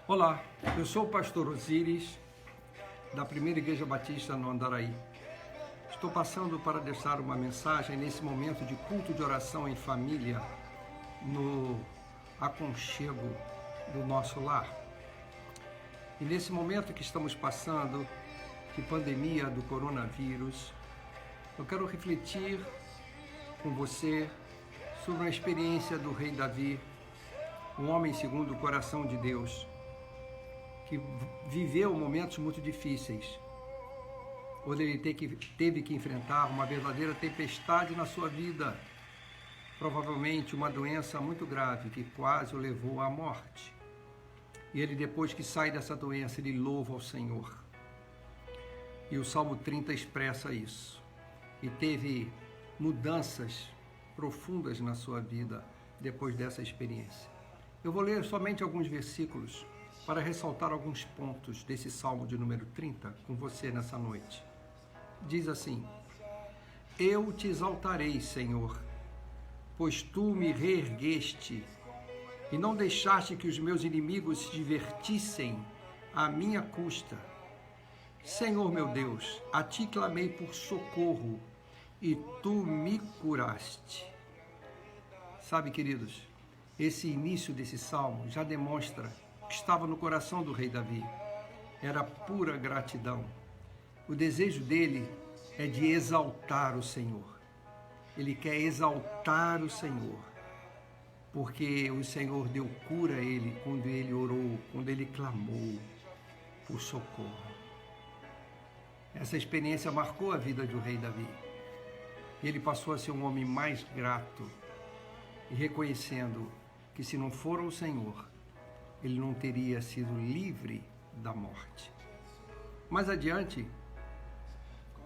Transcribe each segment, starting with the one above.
Olá, eu sou o pastor Osíris, da Primeira Igreja Batista no Andaraí. Estou passando para deixar uma mensagem nesse momento de culto de oração em família, no aconchego do nosso lar. E nesse momento que estamos passando, de pandemia do coronavírus, eu quero refletir com você sobre a experiência do rei Davi, um homem segundo o coração de Deus, que viveu momentos muito difíceis, onde ele teve que enfrentar uma verdadeira tempestade na sua vida, provavelmente uma doença muito grave que quase o levou à morte. E ele, depois que sai dessa doença, ele louva ao Senhor. E o Salmo 30 expressa isso. E teve mudanças profundas na sua vida depois dessa experiência. Eu vou ler somente alguns versículos para ressaltar alguns pontos desse Salmo de número 30 com você nessa noite. Diz assim: Eu te exaltarei, Senhor, pois tu me reergueste e não deixaste que os meus inimigos se divertissem à minha custa. Senhor meu Deus, a ti clamei por socorro e tu me curaste. Sabe, queridos, esse início desse salmo já demonstra que estava no coração do rei Davi. Era pura gratidão. O desejo dele é de exaltar o Senhor. Ele quer exaltar o Senhor, porque o Senhor deu cura a ele quando ele orou, quando ele clamou por socorro. Essa experiência marcou a vida do rei Davi. Ele passou a ser um homem mais grato e reconhecendo que se não for o Senhor, ele não teria sido livre da morte. Mais adiante,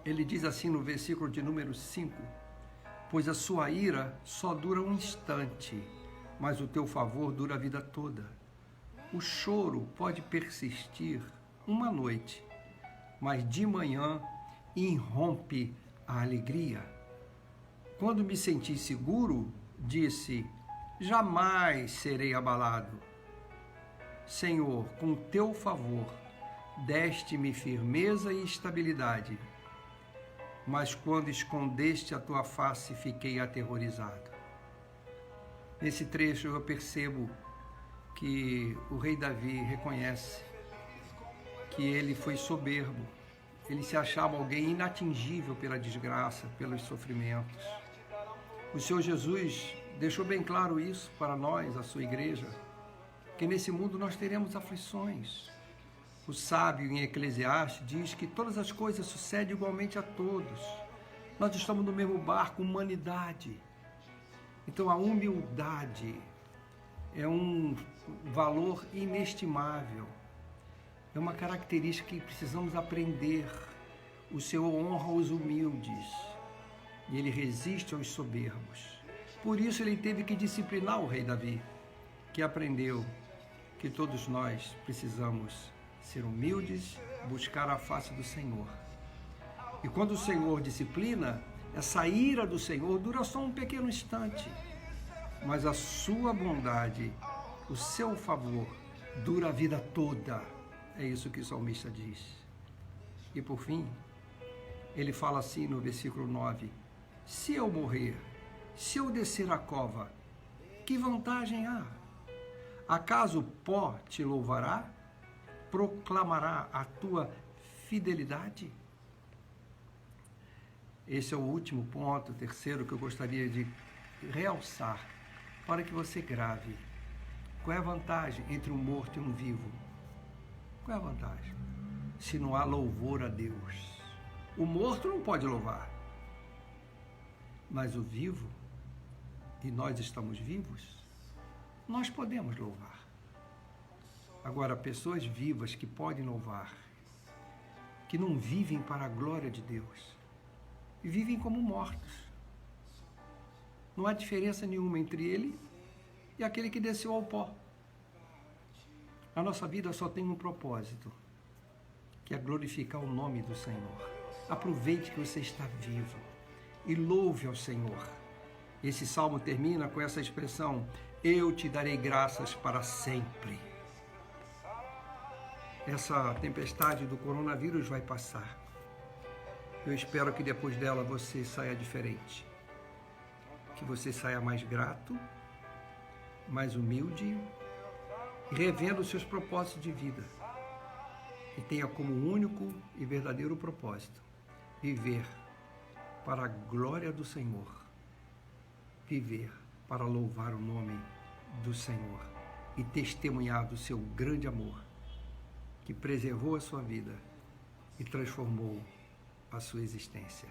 ele diz assim no versículo de número 5, pois a sua ira só dura um instante, mas o teu favor dura a vida toda. O choro pode persistir uma noite, mas de manhã irrompe a alegria. Quando me senti seguro, disse, jamais serei abalado. Senhor, com teu favor, deste-me firmeza e estabilidade, mas quando escondeste a tua face, fiquei aterrorizado. Nesse trecho eu percebo que o rei Davi reconhece que ele foi soberbo, ele se achava alguém inatingível pela desgraça, pelos sofrimentos. O Senhor Jesus deixou bem claro isso para nós, a sua igreja, que nesse mundo nós teremos aflições. O sábio em Eclesiastes diz que todas as coisas sucedem igualmente a todos. Nós estamos no mesmo barco, humanidade. Então a humildade é um valor inestimável. É uma característica que precisamos aprender. O Senhor honra os humildes e ele resiste aos soberbos. Por isso ele teve que disciplinar o rei Davi, que aprendeu que todos nós precisamos ser humildes, buscar a face do Senhor. E quando o Senhor disciplina, essa ira do Senhor dura só um pequeno instante, mas a sua bondade, o seu favor, dura a vida toda. É isso que o salmista diz. E por fim, ele fala assim no versículo 9, se eu morrer, se eu descer a cova, que vantagem há? Acaso o pó te louvará? Proclamará a tua fidelidade? Esse é o último ponto, o terceiro, que eu gostaria de realçar, para que você grave. Qual é a vantagem entre um morto e um vivo? Qual é a vantagem? Se não há louvor a Deus. O morto não pode louvar, mas o vivo, e nós estamos vivos, nós podemos louvar. Agora, pessoas vivas que podem louvar, que não vivem para a glória de Deus, vivem como mortos. Não há diferença nenhuma entre ele e aquele que desceu ao pó. A nossa vida só tem um propósito, que é glorificar o nome do Senhor. Aproveite que você está vivo e louve ao Senhor. Esse salmo termina com essa expressão, eu te darei graças para sempre. essa tempestade do coronavírus vai passar. Eu espero que depois dela você saia diferente. Que você saia mais grato, mais humilde e revendo os seus propósitos de vida. E tenha como único e verdadeiro propósito viver para a glória do Senhor. Viver para louvar o nome do Senhor e testemunhar do seu grande amor que preservou a sua vida e transformou a sua existência.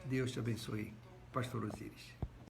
Deus te abençoe, Pastor Osíris.